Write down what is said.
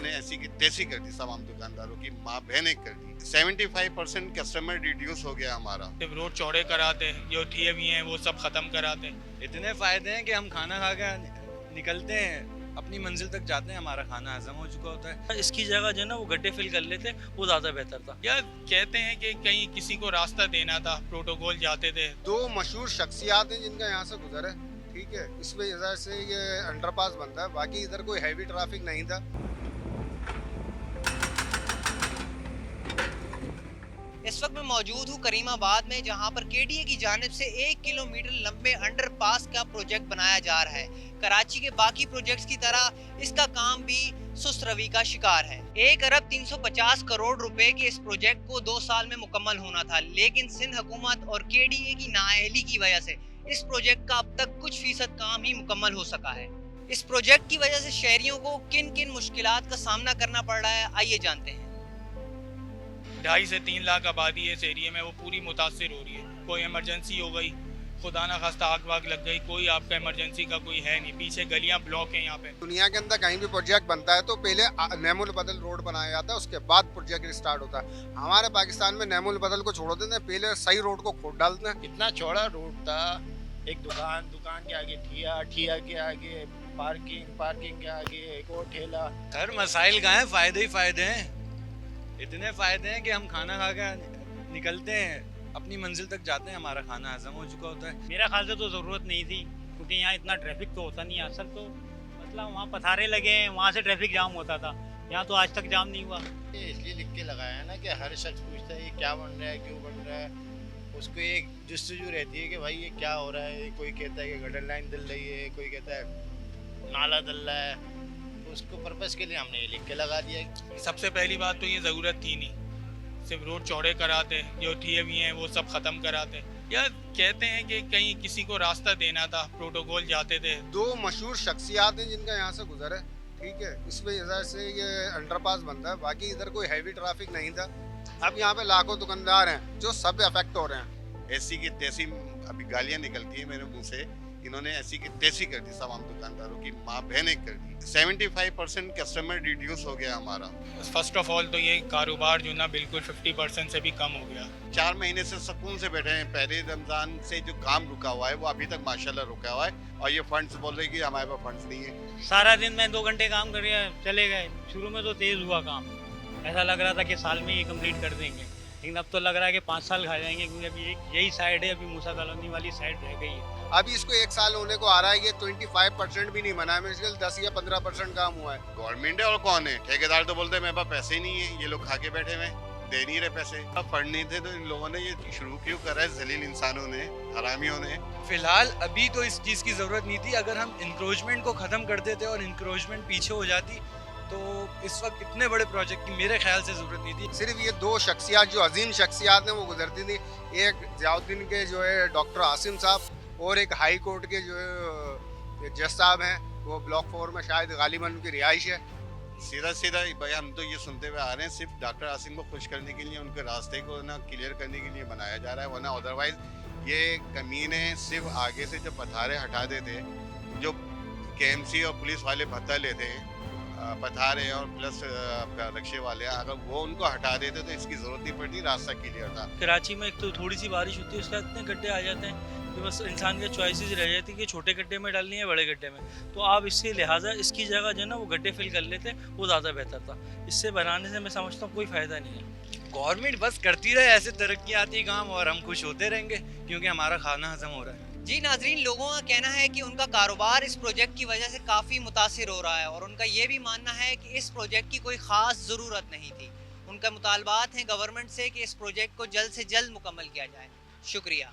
इन्होंने ऐसी की तैसी कर दी, तमाम दुकानदारों की माँ बहनें कर दी। 75% कस्टमर रिड्यूस हो गया हमारा। सिर्फ रोड चौड़े कराते, जो थे भी हैं वो सब खत्म कराते। इतने फायदे हैं कि हम खाना खा के निकलते हैं, अपनी मंजिल तक जाते हैं, हमारा खाना हजम हो चुका होता है। इसकी जगह जो है ना वो गड्ढे फिल कर लेते, वो ज़्यादा बेहतर था। या कहते हैं कि कहीं किसी को रास्ता देना था, प्रोटोकॉल जाते थे। दो मशहूर शख्सियात हैं जिनका यहाँ से गुजर है, ठीक है, इस वजह से ये अंडरपास बनता है, बाकी इधर कोई हैवी ट्रैफिक नहीं था। इस वक्त मैं मौजूद हूँ करीमाबाद में, जहाँ पर केडीए की जानिब से 1 किलोमीटर लंबे अंडरपास का प्रोजेक्ट बनाया जा रहा है। कराची के बाकी प्रोजेक्ट्स की तरह इसका काम भी सुस्त रवि का शिकार है। 1 अरब 350 करोड़ रुपए के इस प्रोजेक्ट को 2 साल में मुकम्मल होना था, लेकिन सिंध हुकूमत और केडीए की नाअहली की वजह से इस प्रोजेक्ट का अब तक कुछ फीसद काम ही मुकम्मल हो सका है। इस प्रोजेक्ट की वजह से शहरियों को किन किन मुश्किलात का सामना करना पड़ रहा है, आइए जानते हैं। 2.5 से 3 लाख आबादी है इस एरिया में, वो पूरी मुतासिर हो रही है। कोई इमरजेंसी हो गई, खुदा ना खास्ता आग वाग लग गई, कोई आपका इमरजेंसी का कोई है नहीं, पीछे गलियां ब्लॉक हैं यहाँ पे। दुनिया के अंदर कहीं भी प्रोजेक्ट बनता है तो पहले नेमुल बदल रोड बनाया जाता है, उसके बाद प्रोजेक्ट स्टार्ट होता है। हमारे पाकिस्तान में नेमुल बदल को छोड़ देते हैं, पहले सही रोड को खोद डालते हैं। इतना चौड़ा रोड था, एक दुकान के आगे ठिया के आगे पार्किंग के आगे एक और ठेला। हर मसाइल का है, फायदे ही फायदे हैं। इतने फायदे हैं कि हम खाना खा के निकलते हैं, अपनी मंजिल तक जाते हैं, हमारा खाना हजम हो चुका होता है। मेरा ख्याल से तो ज़रूरत नहीं थी, क्योंकि यहाँ इतना ट्रैफिक तो होता नहीं है। असल तो मतलब वहाँ पथारे लगे हैं, वहाँ से ट्रैफिक जाम होता था, यहाँ तो आज तक जाम नहीं हुआ। ये इसलिए लिख के लगाया है ना कि हर शख्स पूछता है ये क्या बन रहा है, क्यों बन रहा है, उसको एक जुस्तजू रहती है कि भाई ये क्या हो रहा है। कोई कहता है कि गटर लाइन डल रही है, कोई कहता है नाला डल रहा है, तो उसको पर्पज़ के लिए हमने ये लिख के लगा दिया। सबसे पहली बात तो ये ज़रूरत थी नहीं, सिर्फ रोड चौड़े कराते, जो थे भी हैं वो सब खत्म कराते। या कहते हैं कि कहीं किसी को रास्ता देना था, प्रोटोकॉल जाते थे। दो मशहूर शख्सियात हैं जिनका यहाँ से गुजर है, ठीक है, इस वजह से ये अंडरपास बनता है, बाकी इधर कोई हैवी ट्रैफिक नहीं था। अब यहाँ पे लाखों दुकानदार हैं जो सब अफेक्ट हो रहे हैं। ऐसी की तैसी अभी गालियां निकलती है मेरे मुंह से, इन्होंने ऐसी की तैसी कर दी, तमाम दुकानदारों की माँ बहनें कर दी। 75% कस्टमर रिड्यूस हो गया हमारा। फर्स्ट ऑफ ऑल तो ये कारोबार जो ना बिल्कुल 50% से भी कम हो गया। 4 महीने से सुकून से बैठे हैं। पहले रमजान से जो काम रुका हुआ है वो अभी तक माशाल्लाह रुका हुआ है, और ये फंड्स बोल रहे कि हमारे पास फंड्स नहीं है। सारा दिन मैं 2 घंटे काम कर चले गए। शुरू में तो तेज़ हुआ काम, ऐसा लग रहा था कि साल में ये कंप्लीट कर देंगे, लेकिन अब तो लग रहा है कि 5 साल खा जाएंगे, क्योंकि अभी यही साइड है, अभी मूसा कॉलोनी वाली साइड रह गई है। अभी इसको 1 साल होने को आ रहा है, ये 25% भी नहीं बना है, मेरे ख्याल 10 या 15% काम हुआ है। गवर्नमेंट है और कौन है? ठेकेदार तो बोलते हैं मेरे पास पैसे ही नहीं है, ये लोग खा के बैठे हुए दे नहीं रहे पैसे। अब फंड नहीं थे तो इन लोगों ने ये शुरू क्यों करा है? जलील इंसानों ने, हरामियों ने। फिलहाल अभी तो इस चीज़ की ज़रूरत नहीं थी। अगर हम इंक्रोचमेंट को ख़त्म कर देते और इंक्रोचमेंट पीछे हो जाती तो इस वक्त इतने बड़े प्रोजेक्ट की मेरे ख्याल से ज़रूरत नहीं थी। सिर्फ ये 2 शख्सियात जो अजीम शख्सियात हैं वो गुजरती थी, एक ज़ियाउद्दीन के जो है डॉक्टर आसिम साहब, और एक हाई कोर्ट के जो है जज साहब हैं, वो ब्लॉक 4 में शायद गालिबन उनकी रिहाइश है। सीधा भाई हम तो ये सुनते हुए आ रहे हैं, सिर्फ डॉक्टर आसिम को खुश करने के लिए, उनके रास्ते को ना क्लियर करने के लिए बनाया जा रहा है, वरना अदरवाइज ये कमीने सिर्फ आगे से जो पथारे हटा देते, जो केएमसी और पुलिस वाले भत्ता लेते हैं, पथारे और प्लस रक्शे वाले, अगर वो उनको हटा देते तो इसकी जरूरत नहीं पड़ती, रास्ता क्लियर था। कराची में एक तो थोड़ी सी बारिश होती है, उसके बाद इतने गड्ढे आ जाते हैं कि बस इंसान के चॉइसेस रह जाती है कि छोटे गड्ढे में डालनी है बड़े गड्ढे में। तो आप इसके लिहाजा इसकी जगह जो है ना वो गड्ढे फिल कर लेते, वो ज़्यादा बेहतर था। इससे बनाने से मैं समझता हूँ कोई फ़ायदा नहीं है। गवर्नमेंट बस करती रहे ऐसे तरक्याती काम और हम खुश होते रहेंगे, क्योंकि हमारा खाना हजम हो रहा है। जी नाजरीन, लोगों का कहना है कि उनका कारोबार इस प्रोजेक्ट की वजह से काफ़ी मुतासिर हो रहा है, और उनका ये भी मानना है कि इस प्रोजेक्ट की कोई ख़ास ज़रूरत नहीं थी। उनका मुतालबात हैं गवर्नमेंट से कि इस प्रोजेक्ट को जल्द से जल्द मुकम्मल किया जाए। शुक्रिया।